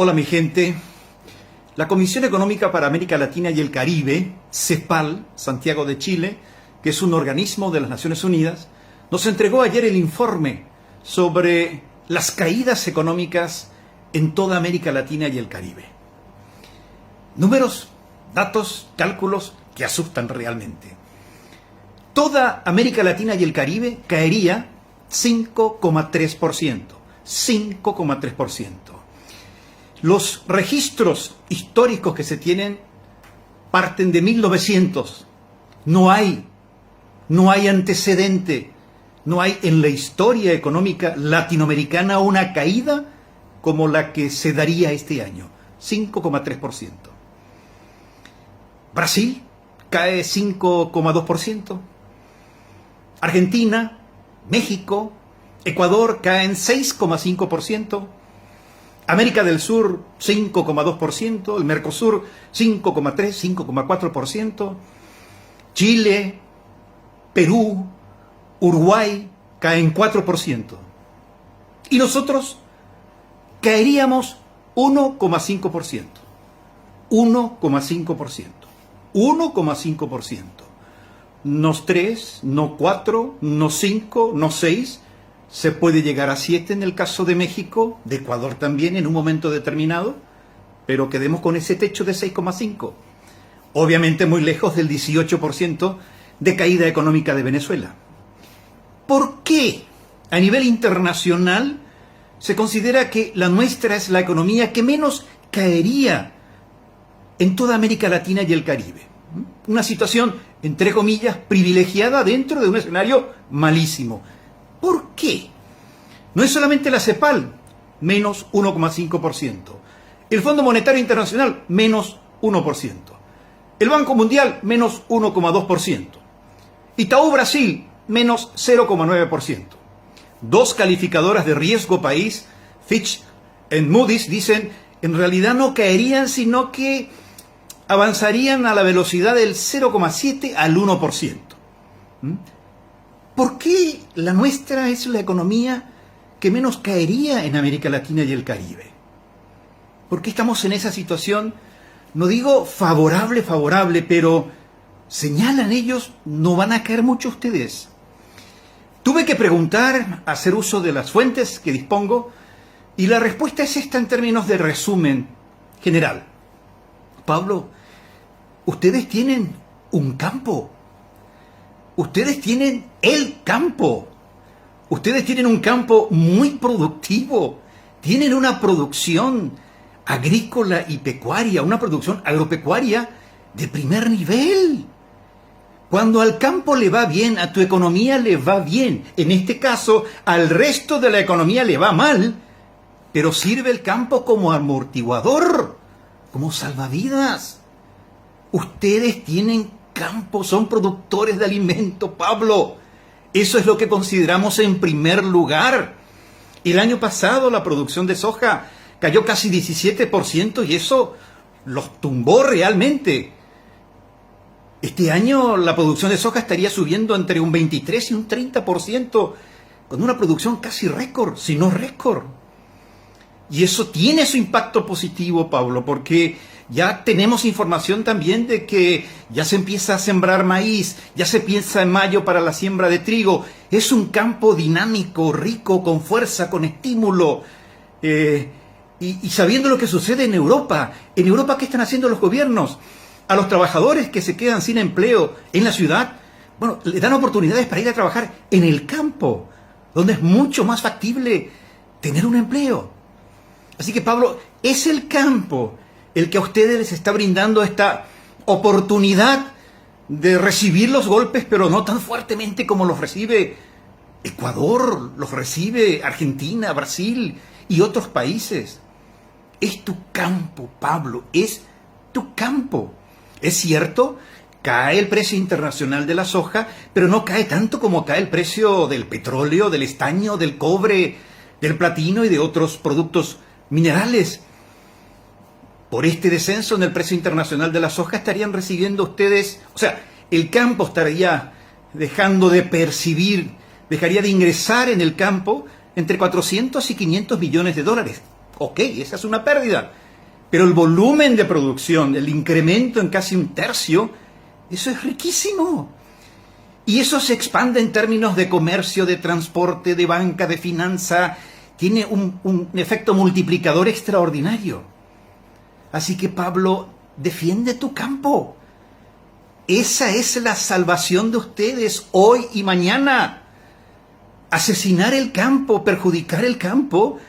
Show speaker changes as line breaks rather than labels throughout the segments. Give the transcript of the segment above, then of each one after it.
Hola mi gente, la Comisión Económica para América Latina y el Caribe, CEPAL, Santiago de Chile, que es un organismo de las Naciones Unidas, nos entregó ayer el informe sobre las caídas económicas en toda América Latina y el Caribe. Números, datos, cálculos que asustan realmente. Toda América Latina y el Caribe caería 5,3%. 5,3%. Los registros históricos que se tienen parten de 1900. No hay antecedente, no hay en la historia económica latinoamericana una caída como la que se daría este año, 5,3%. Brasil cae 5,2%. Argentina, México, Ecuador caen 6,5%. América del Sur 5,2%, el Mercosur 5,3%, 5,4%, Chile, Perú, Uruguay caen 4%. Y nosotros caeríamos 1,5%. 1,5%. 1,5%. No 3, no 4, no 5, no 6. Se puede llegar a 7 en el caso de México, de Ecuador también en un momento determinado, pero quedemos con ese techo de 6,5. Obviamente muy lejos del 18% de caída económica de Venezuela. ¿Por qué a nivel internacional se considera que la nuestra es la economía que menos caería en toda América Latina y el Caribe? Una situación, entre comillas, privilegiada dentro de un escenario malísimo. ¿Por qué? No es solamente la CEPAL, menos 1,5%. El Fondo Monetario Internacional, menos 1%. El Banco Mundial, menos 1,2%. Itaú Brasil, menos 0,9%. Dos calificadoras de riesgo país, Fitch y Moody's, dicen, en realidad no caerían, sino que avanzarían a la velocidad del 0,7 al 1%. ¿Por qué la nuestra es la economía que menos caería en América Latina y el Caribe? ¿Por qué estamos en esa situación? No digo favorable, pero señalan ellos, no van a caer mucho ustedes. Tuve que preguntar, hacer uso de las fuentes que dispongo, y la respuesta es esta en términos de resumen general. Pablo, ustedes tienen un campo. Ustedes tienen el campo. Ustedes tienen un campo muy productivo. Tienen una producción agrícola y pecuaria, una producción agropecuaria de primer nivel. Cuando al campo le va bien, a tu economía le va bien. En este caso, al resto de la economía le va mal, pero sirve el campo como amortiguador, como salvavidas. Ustedes tienen campo, son productores de alimento, Pablo. Eso es lo que consideramos en primer lugar. El año pasado la producción de soja cayó casi 17% y eso los tumbó realmente. Este año la producción de soja estaría subiendo entre un 23 y un 30%, con una producción casi récord, si no récord. Y eso tiene su impacto positivo, Pablo, porque ya tenemos información también de que ya se empieza a sembrar maíz, ya se piensa en mayo para la siembra de trigo. Es un campo dinámico, rico, con fuerza, con estímulo. Y sabiendo lo que sucede en Europa, ¿qué están haciendo los gobiernos? A los trabajadores que se quedan sin empleo en la ciudad, bueno, le dan oportunidades para ir a trabajar en el campo, donde es mucho más factible tener un empleo. Así que, Pablo, es el campo el que a ustedes les está brindando esta oportunidad de recibir los golpes, pero no tan fuertemente como los recibe Ecuador, los recibe Argentina, Brasil y otros países. Es tu campo, Pablo, es tu campo. Es cierto, cae el precio internacional de la soja, pero no cae tanto como cae el precio del petróleo, del estaño, del cobre, del platino y de otros productos minerales. Por este descenso en el precio internacional de la soja estarían recibiendo ustedes, o sea, el campo estaría dejando de percibir, dejaría de ingresar en el campo entre 400 y 500 millones de dólares. Ok, esa es una pérdida. Pero el volumen de producción, el incremento en casi un tercio, eso es riquísimo. Y eso se expande en términos de comercio, de transporte, de banca, de finanza. Tiene un efecto multiplicador extraordinario. Así que Pablo, defiende tu campo. Esa es la salvación de ustedes hoy y mañana. Asesinar el campo, perjudicar el campo,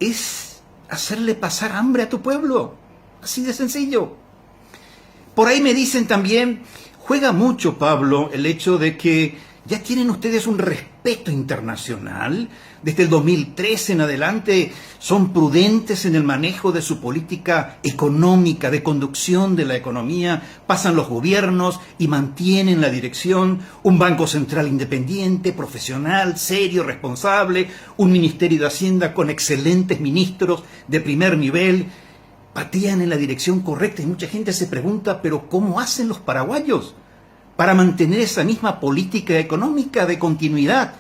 es hacerle pasar hambre a tu pueblo. Así de sencillo. Por ahí me dicen también, juega mucho, Pablo, el hecho de que ya tienen ustedes un respeto internacional. Desde el 2013 en adelante son prudentes en el manejo de su política económica, de conducción de la economía. Pasan los gobiernos y mantienen la dirección. Un Banco Central independiente, profesional, serio, responsable. Un Ministerio de Hacienda con excelentes ministros de primer nivel. Patean en la dirección correcta y mucha gente se pregunta, ¿pero cómo hacen los paraguayos para mantener esa misma política económica de continuidad?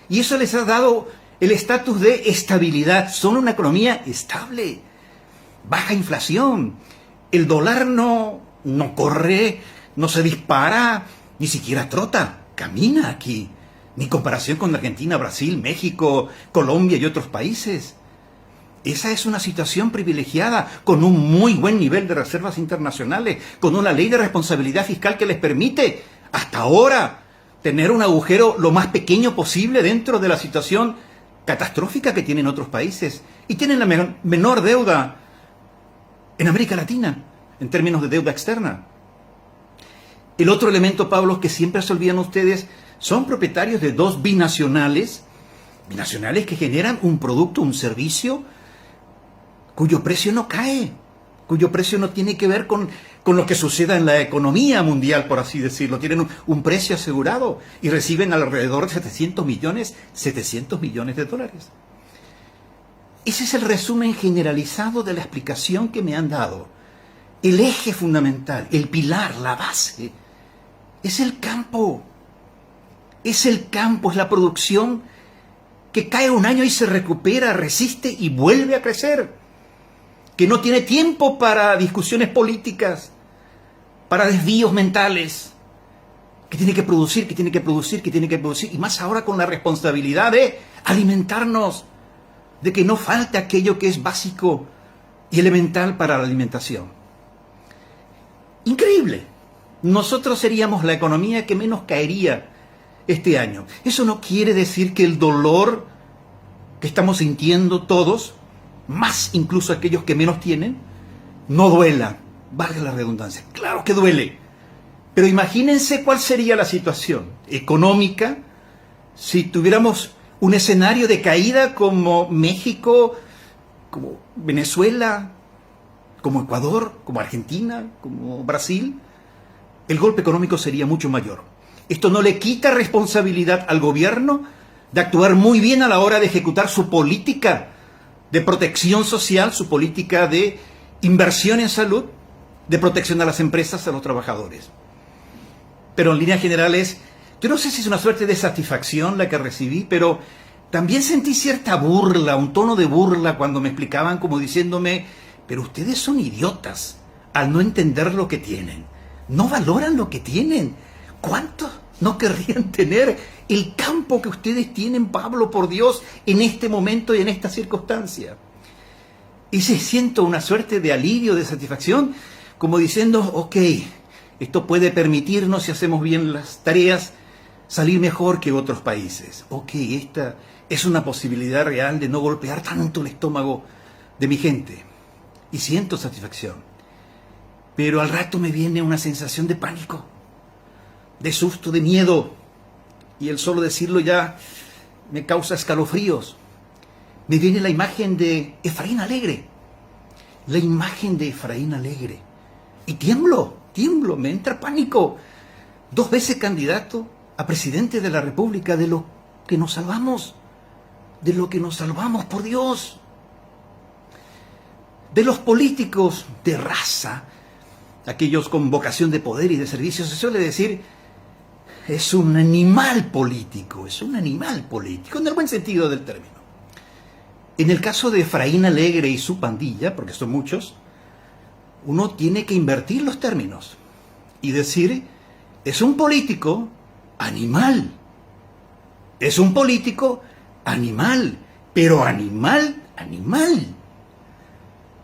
Y eso les ha dado el estatus de estabilidad. Son una economía estable, baja inflación. El dólar no corre, no se dispara, ni siquiera trota, camina aquí. Ni comparación con Argentina, Brasil, México, Colombia y otros países. Esa es una situación privilegiada, con un muy buen nivel de reservas internacionales, con una ley de responsabilidad fiscal que les permite, hasta ahora, tener un agujero lo más pequeño posible dentro de la situación catastrófica que tienen otros países. Y tienen la menor deuda en América Latina, en términos de deuda externa. El otro elemento, Pablo, que siempre se olvidan ustedes, son propietarios de dos binacionales que generan un producto, un servicio, cuyo precio no cae, cuyo precio no tiene que ver con lo que suceda en la economía mundial, por así decirlo. Tienen un precio asegurado y reciben alrededor de 700 millones de dólares. Ese es el resumen generalizado de la explicación que me han dado. El eje fundamental, el pilar, la base, es el campo. Es el campo, es la producción que cae un año y se recupera, resiste y vuelve a crecer. Que no tiene tiempo para discusiones políticas, para desvíos mentales, que tiene que producir, y más ahora con la responsabilidad de alimentarnos, de que no falte aquello que es básico y elemental para la alimentación. Increíble. Nosotros seríamos la economía que menos caería este año. Eso no quiere decir que el dolor que estamos sintiendo todos, más incluso aquellos que menos tienen, no duela. Valga la redundancia. Claro que duele. Pero imagínense cuál sería la situación económica si tuviéramos un escenario de caída como México, como Venezuela, como Ecuador, como Argentina, como Brasil. El golpe económico sería mucho mayor. Esto no le quita responsabilidad al gobierno de actuar muy bien a la hora de ejecutar su política de protección social, su política de inversión en salud, de protección a las empresas, a los trabajadores. Pero en líneas generales, yo no sé si es una suerte de satisfacción la que recibí, pero también sentí cierta burla, un tono de burla cuando me explicaban como diciéndome, pero ustedes son idiotas al no entender lo que tienen, no valoran lo que tienen. ¿Cuántos no querrían tener el campo que ustedes tienen, Pablo, por Dios, en este momento y en esta circunstancia? Y siento una suerte de alivio, de satisfacción, como diciendo, ok, esto puede permitirnos, si hacemos bien las tareas, salir mejor que otros países. Ok, esta es una posibilidad real de no golpear tanto el estómago de mi gente. Y siento satisfacción. Pero al rato me viene una sensación de pánico, de susto, de miedo. Y el solo decirlo ya me causa escalofríos. Me viene la imagen de Efraín Alegre. La imagen de Efraín Alegre. Y tiemblo, me entra pánico. 2 veces candidato a presidente de la República, de lo que nos salvamos. De lo que nos salvamos, por Dios. De los políticos de raza, aquellos con vocación de poder y de servicio, se suele decir, es un animal político, en el buen sentido del término. En el caso de Efraín Alegre y su pandilla, porque son muchos, uno tiene que invertir los términos y decir, es un político animal. Es un político animal, pero animal, animal.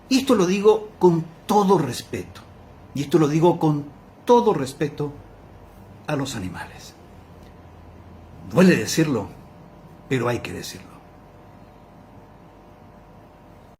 Y esto lo digo con todo respeto. Y esto lo digo con todo respeto a los animales. Duele decirlo, pero hay que decirlo.